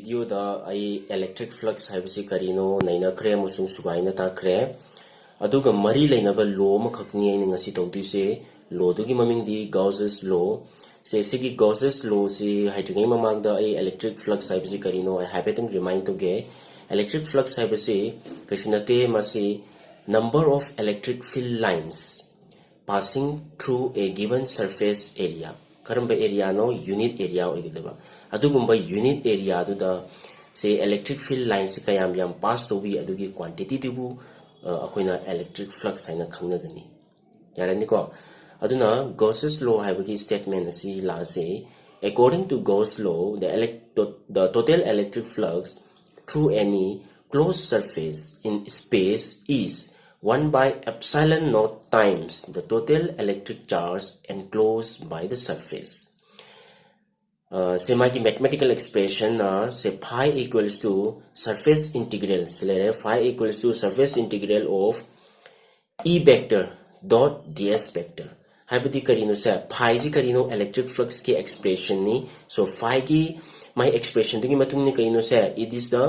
video da ai electric flux haibasi karino naina kre musung sugaina ta kre aduga mari leinaba law ma khakni ai ngasi tawdu se law dugi maming di Gauss's law se sigi Gauss's law si hydrogen mamang da ai electric flux haibasi karino I have to remind to ge electric flux haibasi kashinate masi number of electric field lines passing through a given surface area karamba area no unit area oigidaba adugumba unit area du da say electric field lines kayam yam pass to bi adugi quantity dubu akoina electric flux haina khangnagani yarani ko aduna Gauss's law habagi statement asi la say according to Gauss law the total electric flux through any closed surface in space is 1 by epsilon naught times the total electric charge enclosed by the surface. Say my mathematical expression say phi equals to surface integral. So phi equals to surface integral of E vector dot ds vector. Habadi karino say phi ji karino electric flux ki expression ni. So phi ki my expression dungi matung ni karino say it is the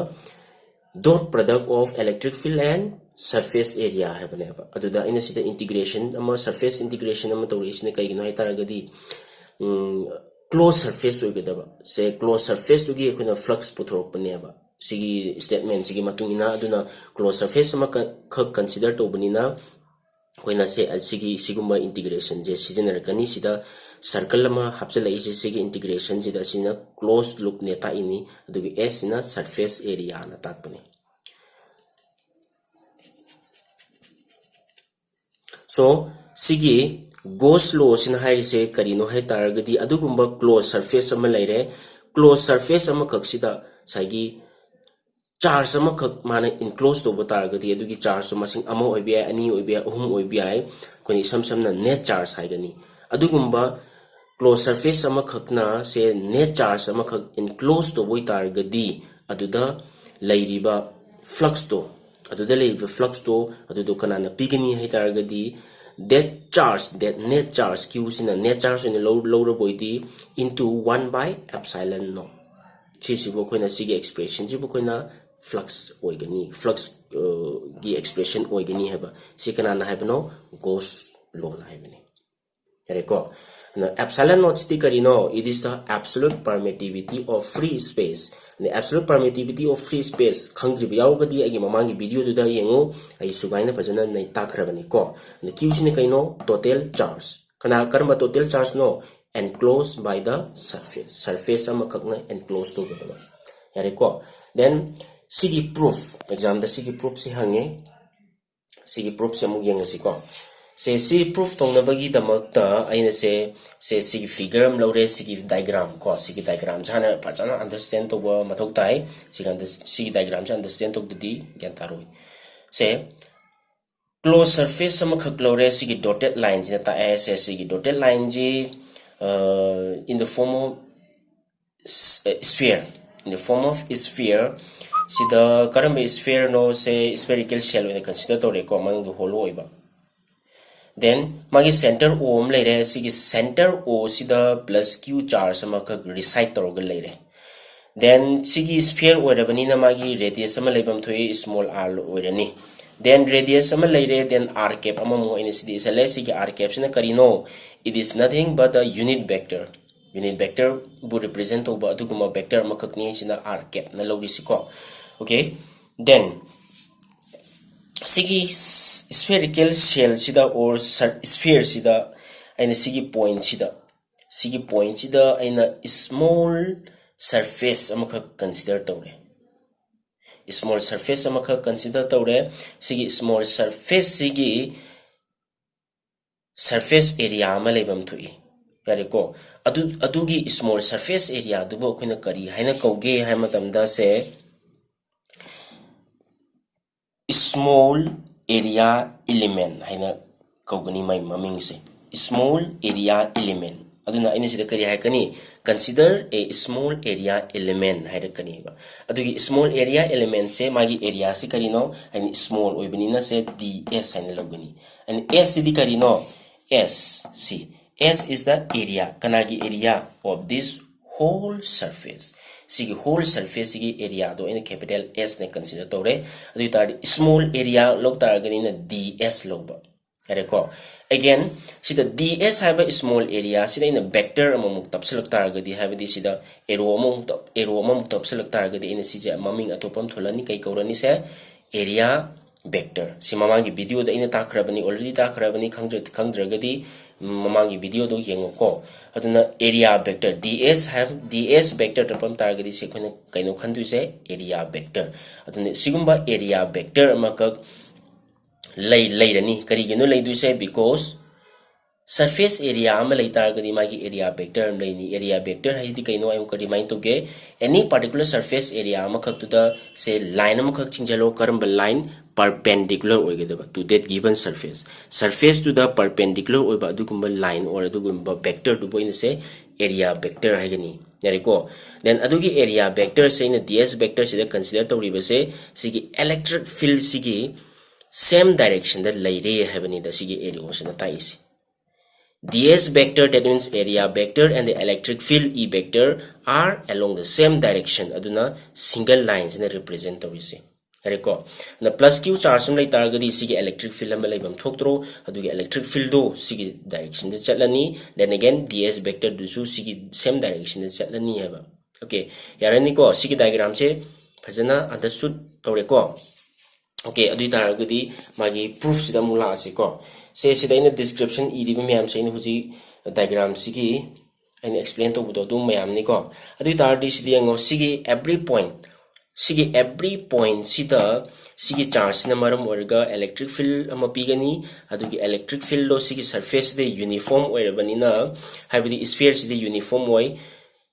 dot product of electric field and surface area habane ba aduda ina sida integration ama surface integration ama tawrisne kaigino hay taragadi close surface oigedaba say close surface dugi ekuna flux puthorok bane ba sigi statement sigi matungina aduna close surface ama consider to banina koina say sigi sigumba integration je seasoner kani sida circle ama hapchala is sigi integration sida sina closed loop ne ta ini adugi s ina surface area na takbane. So sigi Gauss law sin hai se karino hai taragadi adugumba closed surface ama laire closed surface ama kaksida sagi charge ama kak mana enclosed to taragadi adugi charge to masing ama oibi ani oibi ahum oibi ai koni samsam na net charge hai gani adugumba closed surface ama khakna se net charge ama khak enclosed to boi taragadi aduda lairiba flux to aduda lairiba flux to adudo kanana pigani hai taragadi that charge that net charge q sin a net charge in lower boidi into 1 by epsilon naught chi si bo koina sig expression ji bo koina flux oigani flux gi expression oigani heba si kana na heba no Gauss law na heba ni yare ko na epsilon naught sti karino it is the absolute permittivity of free space the absolute permittivity of free space khangri biyawgadi agi mamangi video du da yengo ai sugaina phajana nai takrabani ko the q sin kaino total charge kana karma total charge no enclosed by the surface ama kakna enclosed to gaba yare ko then sigi proof exam da sigi proof si hange sigi proof se mu yenga si ko say si proof tong na bagi damakta aina say si figure am lore si diagram ko si diagram jana pachana understand to ba mathok tai si diagram ja understand to di gyan taroi say closed surface sama khak lore si dotted line ja ta say si dotted line ji in the form of sphere sphere si the karam sphere no say spherical shell we consider to re ko mang du hollow iba then magi center o om leire sigi center o sida plus q charge sama ka recite torgal leire then sigi sphere orabani na magi radius sama lebam thoi small r orani then radius sama leire then r cap ama mo in sidi sele sigi r cap sina karino it is nothing but a unit vector bu represent over aduguma vector makakni sina r cap na logi siko okay then sigi spherical shell sida or sphere sida aina sigi point sida aina small surface amaka consider tawre sigi small surface sigi surface area ma lebam thui yare ko adugi small surface area dubo khina kari haina kauge hai matamda se small area element haina kaugani mai maming se small area element aduna ina sida kari hakani consider a small area element haida kani ba adugi small area element se magi area se kari no and small oibani na se ds haina logani and s di kari no s is the area kanagi area of this whole surface सिगी whole surface की area दो इन capital S ने consider तौरे अदु तार small area लोग तारगनी न DS लोग अरे को अगेन सिदा DS है स्मॉल एरिया सिदा इन वेक्टर अममुक तपसलक तारगदी है सिदा एरो अममुक तपसलक तारगदी इन सिजे ममिंग अतोपम थोलनी कई कौरनी से एरिया वेक्टर सि ममांगी वीडियो दा इन ताखरबनी ऑलरेडी ताखरबनी खंगद्रगदी ममांगी वीडियो दो येंगो अदुना एरिया वेक्टर DS वेक्टर तपम तारगदी से खोने कइनो खंदु से एरिया वेक्टर अदुने सिगुम्बा एरिया वेक्टर अमक लैरनी करिगिनो लैदु से बिकॉज सरफेस एरिया अम लैतारगदी मागी एरिया वेक्टर लैनी एरिया वेक्टर हाइदि कइनो आयम करि माइन तोगे एनी पर्टिकुलर सरफेस एरिया अम खक्तुदा से लाइन अम खक चिंजलो करम लाइन perpendicular ओइगेदबा to that given surface to the perpendicular ओइबा अदुगुम्बा line or अदुगुम्बा vector to बोइन से area vector हाइगनी यारेको then अदुगी area vector से इन DS vector से consider तौरिबा से सिगी electric field सिगी same direction दा लैरे हाइबनी दा सिगी area ओसना ताइसी DS vector, that means area vector, and the electric field E vector are along the same direction. Aduna single lines in represent the we Recall the plus Q charge some like target is electric field and malabam tokro, adu electric field do sigi direction the chatlani, then again DS vector do so sigi same direction the chatlani have. Okay, Yaraniko sigi diagram che Pazana understood Toreko. Okay, adu targadi magi proof sida mula asiko. Say sida in the description EDB mayam saying huji diagram sigi and explain to do mayam niko. Adu tardi sidiango sigi every point sida sigi charge na maram orga electric field amapigani adugi electric field lo sigi surface de uniform oirabani na habidi sphere sida uniform oi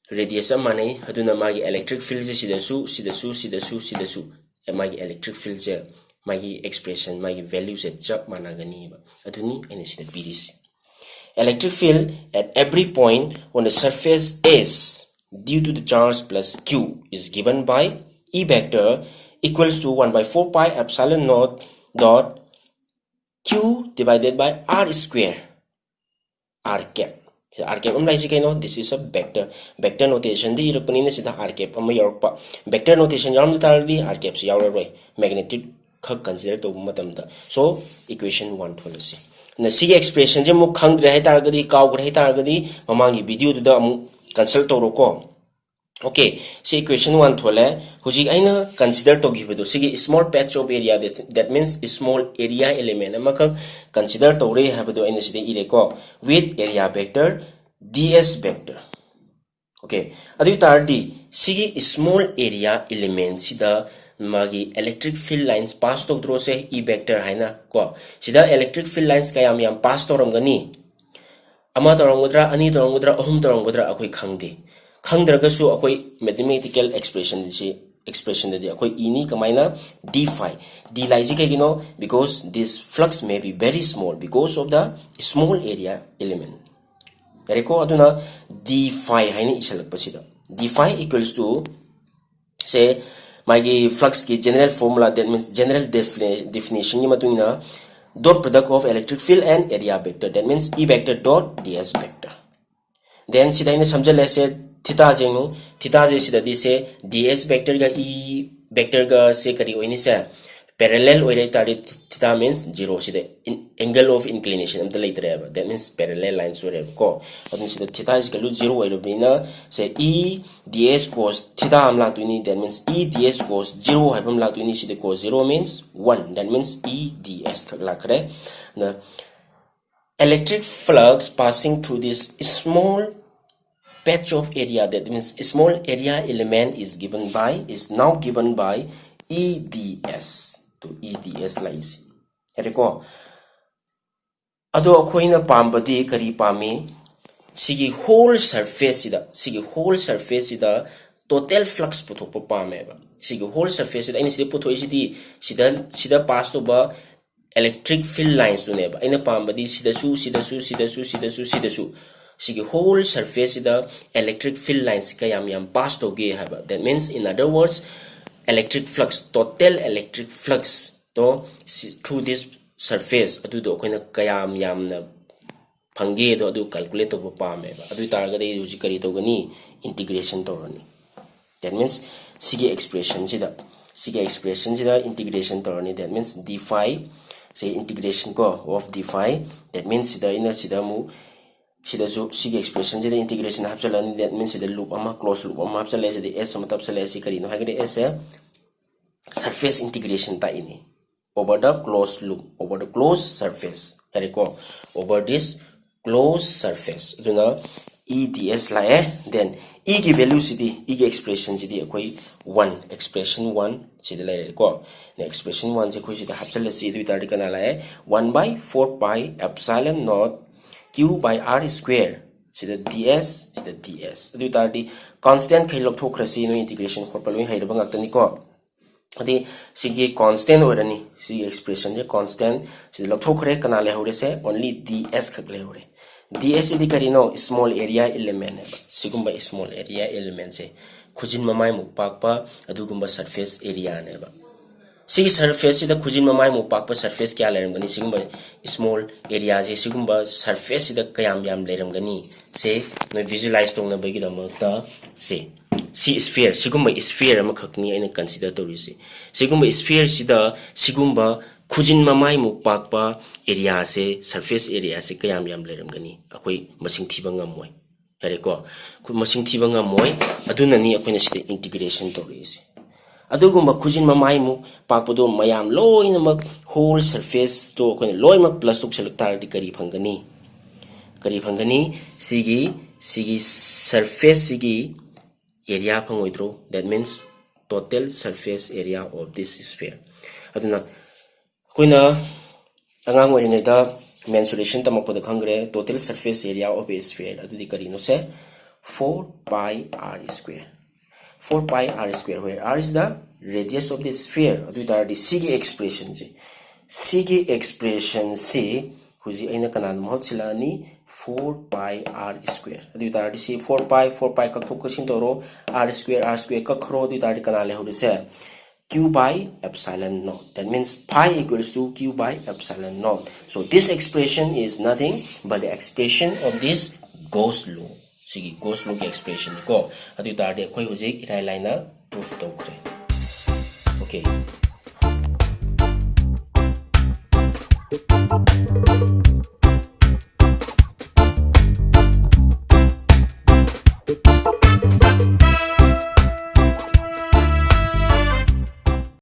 radius amane aduna magi electric field sidasu magi electric field je magi expression magi value se chap managani ba aduni ene sida biris electric field at every point on the surface S due to the charge plus Q is given by E vector equals to 1 by 4 pi epsilon naught dot Q divided by R square R cap. R cap this is a vector notation the European is the R cap vector notation yarm the R caps magnetic consider to matamda so equation 1 policy na C expression je mu khang re targadi kaw re targadi mamangi video to the consult to roko. Okay, see equation 1 thole huji aina consider to give do sigi small patch of area that means small area element amaka consider to re have do aina sidi ireko with area vector DS vector. Okay, adu tardi sigi small area element sida magi electric field lines pass to draw se E vector haina ko sida electric field lines kayam yam pass to ramgani ama torangudra ani torangudra ahum torangudra akoi khangde खंगद्रगसु अखोई mathematical expression दे अखोई इनी कमाइना d phi d लाइजी के गिनो because this flux may be very small because of the small area element रेको अदुना d phi हाइनी इशलक पसिदा d phi equals to say मागी flux की general formula that means general definition ये मतुइना dot product of electric field and area vector that means E vector dot ds vector then सिदा इने समझल ऐसे theta jengu theta je sida di se ds vector ga E vector ga se kari oini se parallel oire tari theta means 0 sida angle of inclination am the later that means parallel lines ore ko adun sida theta is equal to 0 oire bina se E ds cos theta am la tuini that means E ds cos 0 habam la tuini sida cos 0 means 1 that means E ds la kare the electric flux passing through this small patch of area that means small area element is now given by EDS to EDS lies ereko ado akhoina pambadi kari pami sigi whole surface ida total flux puthokpa pame ba sigi whole surface ida ini sida puthoi sida pass to ba electric field lines to neba ina pambadi sida su sigi whole surface the electric field lines kayam yam pass to ge have that means in other words electric flux total electric flux to through this surface adu do koina kayam yam na phange do adu calculate to pa me adu targa de uji kari to gani integration to rani That means sige expression sida integration torani. That means d phi say integration ko of d phi. That means sida mu sida jo sige expression sida integration hapchalani. That means sida loop ama close loop ama hapchale sida s ama tapchale si kari no hagre s surface integration ta ini over the closed loop, over the closed surface. Over this closed surface. EDS lae, then E की value sidi, E की expression sidi कोई 1, expression 1 sidi लाए को, ने expression 1 से कोई sidi हफ्चल sidi इतारी करना लाए 1 by 4 pi epsilon naught Q by R square sidi DS इधर इतारी constant कहीं लोग थोक रसी नो integration को पलवी है रबंग अक्तनी को अदी सिगी constant हो रनी सिगी expression जे constant सिदी लोग थोक रहे करना ले हो रहे से only DS खक ले हो रहे DS इधर करी नो small area element है सिगुम्बा small area element से खुजिन ममाई मुपाकपा अदुगुम्बा surface area ने बा सिगी surface इधर खुजिन ममाई मुपाकपा surface क्या ले रंगनी सिगुम्बा small area से सिगुम्बा surface इधर कयाम याम ले रंगनी से नो visualize तो ना बगी दमकता से si sphere sigumba sphere ama khakni aina consider to risi sigumba sphere sida sigumba khujin mamai mu pakpa area se surface area se kayam yam leram gani akoi masing thiba ngamoi here ko masing thiba ngamoi aduna ni akoina sida integration to risi adugumba khujin mamai mu pakpa do mayam loina mak whole surface to akoina loima plus tuk select tar di kari phangani sigi surface sigi area phangoidro. That means total surface area of this sphere. Aduna koina angang oringa da mensuration tamakpoda khangre total surface area of a sphere adudi karino se 4 pi r square. 4 pi r square, where r is the radius of the sphere. Adu tar di sigi expression se huji aina kanan mahot silani 4 pi r square. Adu tar di si 4 pi ka thok kasin toro r square ka khro adu tar di kanale ho se q by epsilon naught. That means pi equals to q by epsilon naught. So this expression is nothing but the expression of this Gauss law. Sigi Gauss law ki expression ko adu tar di koi hojik irai laina proof tokre. Okay.